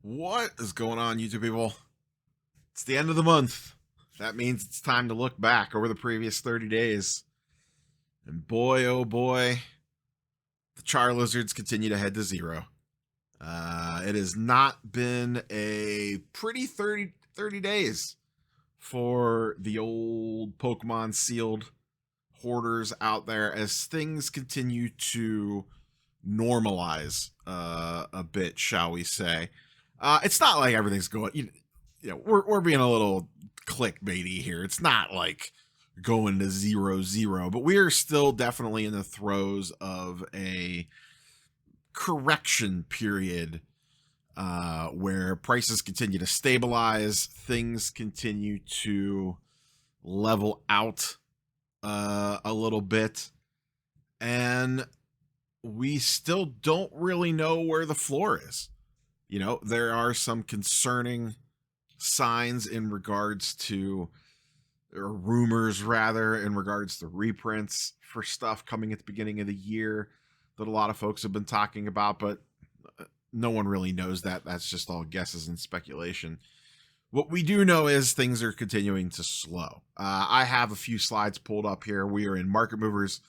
What is going on, YouTube people? It's the end of the month. That means it's time to look back over the previous 30 days. And boy, oh boy, the Charizards continue to head to zero. It has not been a pretty 30 days for the old Pokemon sealed hoarders out there as things continue to normalize a bit, shall we say. It's not like everything's going, we're being a little clickbaity here. It's not like going to 0-0, but we are still definitely in the throes of a correction period where prices continue to stabilize, things continue to level out a little bit, and we still don't really know where the floor is. You know, there are some concerning signs in regards to, or rumors rather, in regards to reprints for stuff coming at the beginning of the year that a lot of folks have been talking about, but no one really knows that. That's just all guesses and speculation. What we do know is things are continuing to slow. I have a few slides pulled up here. We are in Market Movers,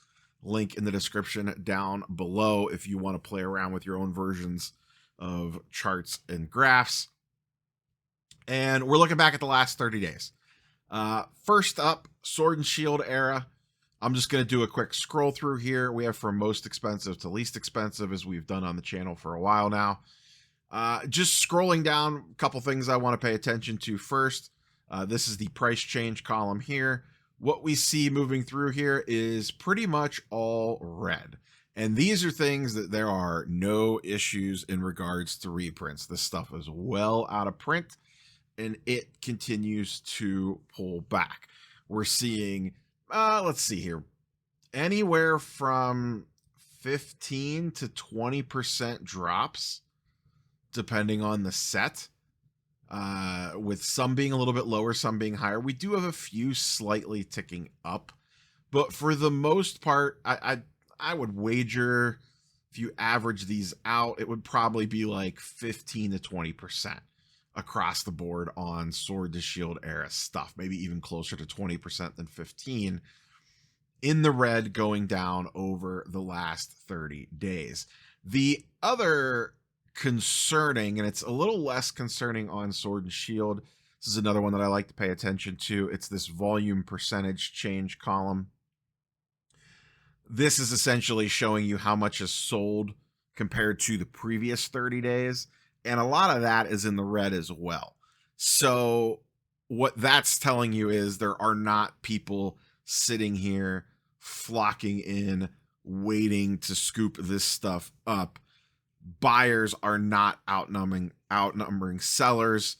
link in the description down below if you want to play around with your own versions of charts and graphs. And we're looking back at the last 30 days. First up, Sword and Shield era. I'm just going to do a quick scroll through here. We have from most expensive to least expensive, as we've done on the channel for a while now. Just scrolling down, a couple things I want to pay attention to first. This is the price change column here. What we see moving through here is pretty much all red. And these are things that there are no issues in regards to reprints. This stuff is well out of print, and it continues to pull back. We're seeing, let's see here, anywhere from 15 to 20% drops, depending on the set, with some being a little bit lower, some being higher. We do have a few slightly ticking up, but for the most part, I would wager if you average these out, it would probably be like 15 to 20% across the board on Sword to Shield era stuff, maybe even closer to 20% than 15 in the red going down over the last 30 days. The other concerning, and it's a little less concerning on Sword and Shield, this is another one that I like to pay attention to. It's this volume percentage change column. This is essentially showing you how much is sold compared to the previous 30 days. And a lot of that is in the red as well. So what that's telling you is there are not people sitting here flocking in, waiting to scoop this stuff up. Buyers are not outnumbering sellers.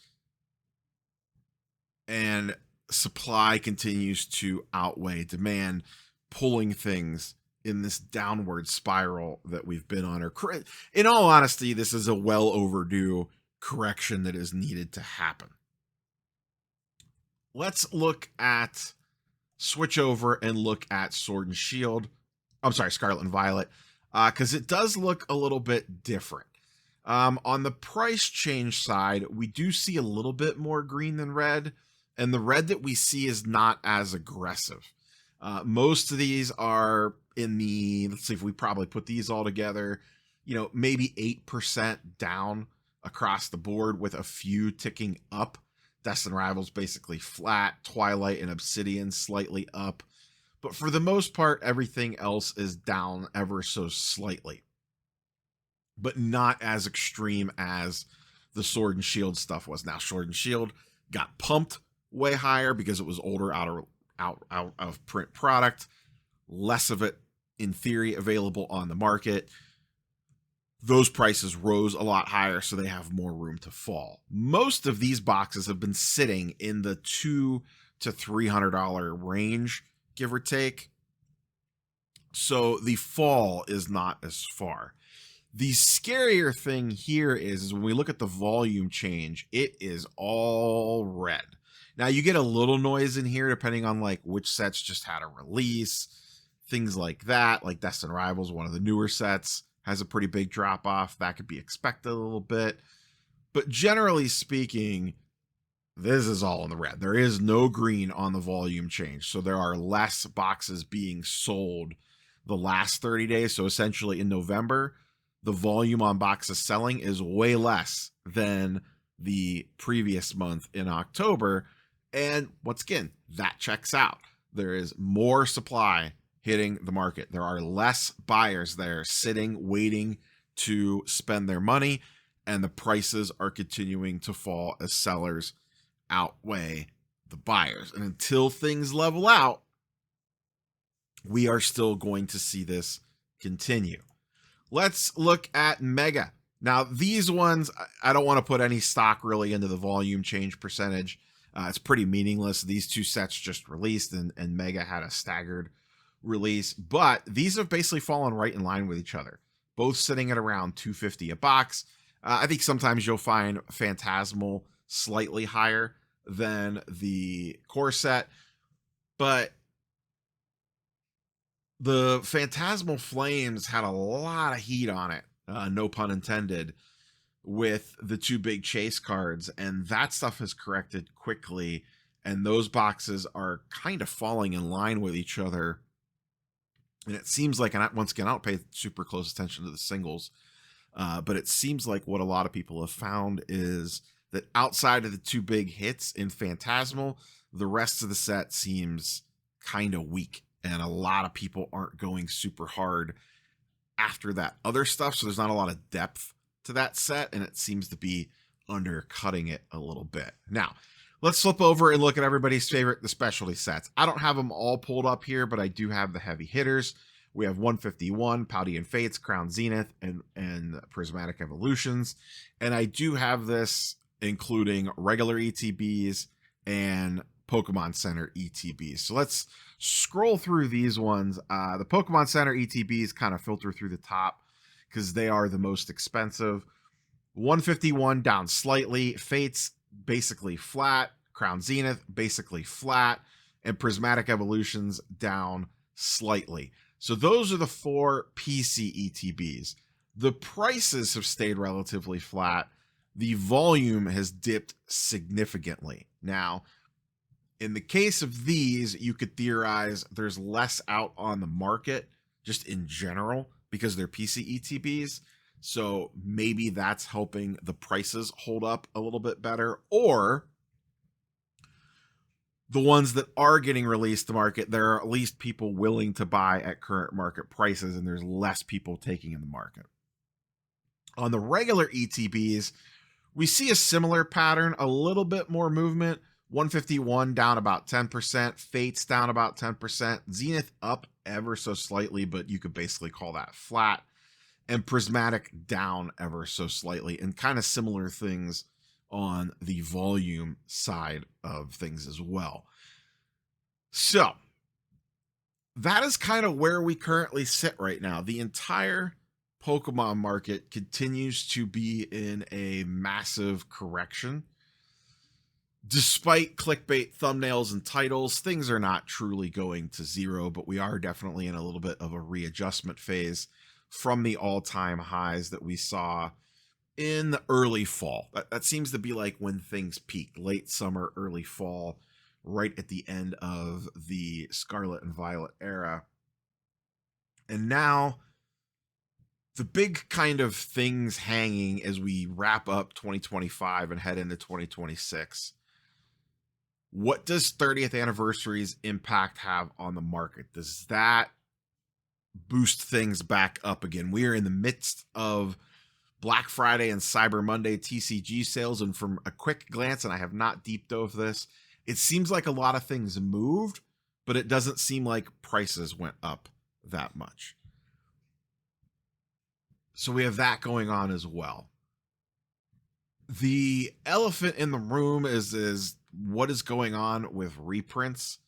And supply continues to outweigh demand, pulling things in this downward spiral that we've been on. Or in all honesty, this is a well overdue correction that is needed to happen. Let's switch over and look at Sword and Shield. I'm sorry, Scarlet and Violet, because it does look a little bit different. On the price change side, we do see a little bit more green than red, and the red that we see is not as aggressive. Most of these are in the, let's see if we probably put these all together, maybe 8% down across the board with a few ticking up. Destined Rivals basically flat, Twilight and Obsidian slightly up. But for the most part, everything else is down ever so slightly. But not as extreme as the Sword and Shield stuff was. Now, Sword and Shield got pumped way higher because it was older, out of print product, less of it in theory available on the market. Those prices rose a lot higher, so they have more room to fall. Most of these boxes have been sitting in the $200 to $300 range, give or take. So the fall is not as far. The scarier thing here is when we look at the volume change, it is all red. Now, you get a little noise in here depending on like which sets just had a release, things like that. Like Destined Rivals, one of the newer sets, has a pretty big drop off. That could be expected a little bit. But generally speaking, this is all in the red. There is no green on the volume change. So there are less boxes being sold the last 30 days. So essentially in November, the volume on boxes selling is way less than the previous month in October. And once again, that checks out. There is more supply hitting the market. There are less buyers there sitting, waiting to spend their money, and the prices are continuing to fall as sellers outweigh the buyers. And until things level out, we are still going to see this continue. Let's look at Mega. Now, these ones, I don't want to put any stock really into the volume change percentage. It's pretty meaningless. These two sets just released, and Mega had a staggered release. But these have basically fallen right in line with each other, both sitting at around $250 a box. I think sometimes you'll find Phantasmal slightly higher than the core set, but the Phantasmal Flames had a lot of heat on it, no pun intended, with the two big chase cards, and that stuff has corrected quickly, and those boxes are kind of falling in line with each other. And it seems like, and once again, I don't pay super close attention to the singles, but it seems like what a lot of people have found is that outside of the two big hits in Phantasmal, the rest of the set seems kind of weak, and a lot of people aren't going super hard after that other stuff. So there's not a lot of depth to that set, and it seems to be undercutting it a little bit. Now, let's flip over and look at everybody's favorite, the specialty sets. I don't have them all pulled up here, but I do have the heavy hitters. We have 151, Paldean Fates, Crown Zenith, and Prismatic Evolutions. And I do have this including regular ETBs and Pokemon Center ETBs. So let's scroll through these ones. The Pokemon Center ETBs kind of filter through the top because they are the most expensive. 151 down slightly, Fates basically flat, Crown Zenith basically flat, and Prismatic Evolutions down slightly. So those are the four PC ETBs. The prices have stayed relatively flat. The volume has dipped significantly. Now, in the case of these, you could theorize there's less out on the market just in general because they're PC ETBs. So maybe that's helping the prices hold up a little bit better. Or the ones that are getting released to market, there are at least people willing to buy at current market prices, and there's less people taking in the market. On the regular ETBs, we see a similar pattern, a little bit more movement. 151 down about 10%, Fates down about 10%, Zenith up ever so slightly, but you could basically call that flat, and Prismatic down ever so slightly, and kind of similar things on the volume side of things as well. So that is kind of where we currently sit right now. The entire Pokemon market continues to be in a massive correction. Despite clickbait thumbnails and titles, things are not truly going to zero, but we are definitely in a little bit of a readjustment phase from the all-time highs that we saw in the early fall. That seems to be like when things peaked, late summer, early fall, right at the end of the Scarlet and Violet era. And now the big kind of things hanging as we wrap up 2025 and head into 2026. What does 30th anniversary's impact have on the market? Does that boost things back up again? We are in the midst of Black Friday and Cyber Monday TCG sales, and from a quick glance, and I have not deep dove this, it seems like a lot of things moved, but it doesn't seem like prices went up that much. So we have that going on as well. The elephant in the room is what is going on with reprints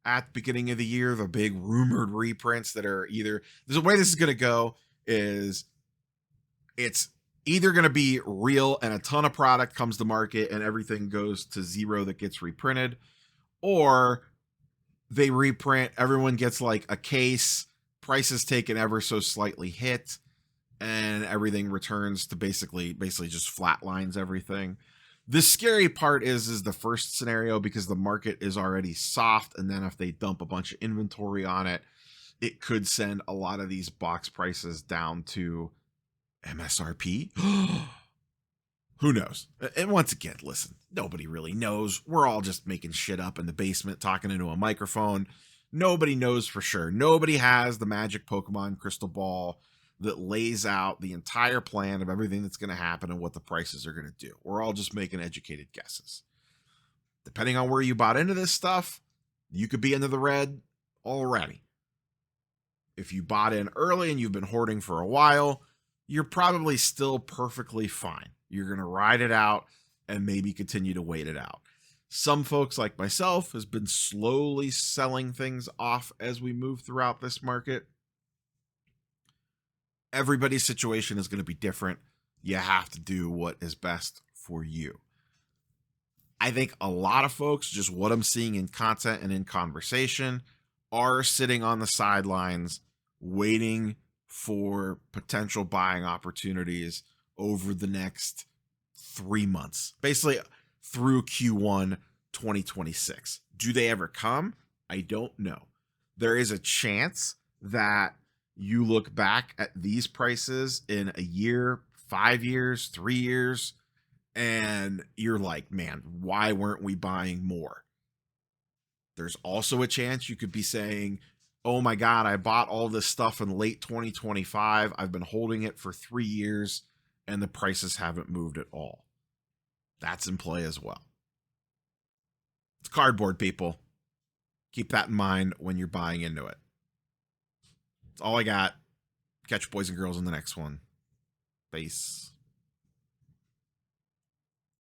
at the beginning of the year, the big rumored reprints that are either, there's a way this is going to go is it's either going to be real and a ton of product comes to market and everything goes to zero that gets reprinted, or they reprint, everyone gets like a case, prices take an ever so slightly hit, and everything returns to basically just flatlines everything. The scary part is the first scenario, because the market is already soft, and then if they dump a bunch of inventory on it, it could send a lot of these box prices down to MSRP. Who knows? And once again, listen, nobody really knows. We're all just making shit up in the basement, talking into a microphone. Nobody knows for sure. Nobody has the magic Pokemon crystal ball that lays out the entire plan of everything that's going to happen and what the prices are going to do. We're all just making educated guesses. Depending on where you bought into this stuff, you could be into the red already. If you bought in early and you've been hoarding for a while, you're probably still perfectly fine. You're going to ride it out and maybe continue to wait it out. Some folks like myself has been slowly selling things off as we move throughout this market. Everybody's situation is going to be different. You have to do what is best for you. I think a lot of folks, just what I'm seeing in content and in conversation, are sitting on the sidelines waiting for potential buying opportunities over the next 3 months, basically through Q1 2026. Do they ever come? I don't know. There is a chance that you look back at these prices in a year, 5 years, 3 years, and you're like, man, why weren't we buying more? There's also a chance you could be saying, oh my God, I bought all this stuff in late 2025. I've been holding it for 3 years and the prices haven't moved at all. That's in play as well. It's cardboard, people. Keep that in mind when you're buying into it. That's all I got. Catch you boys and girls in the next one. Peace.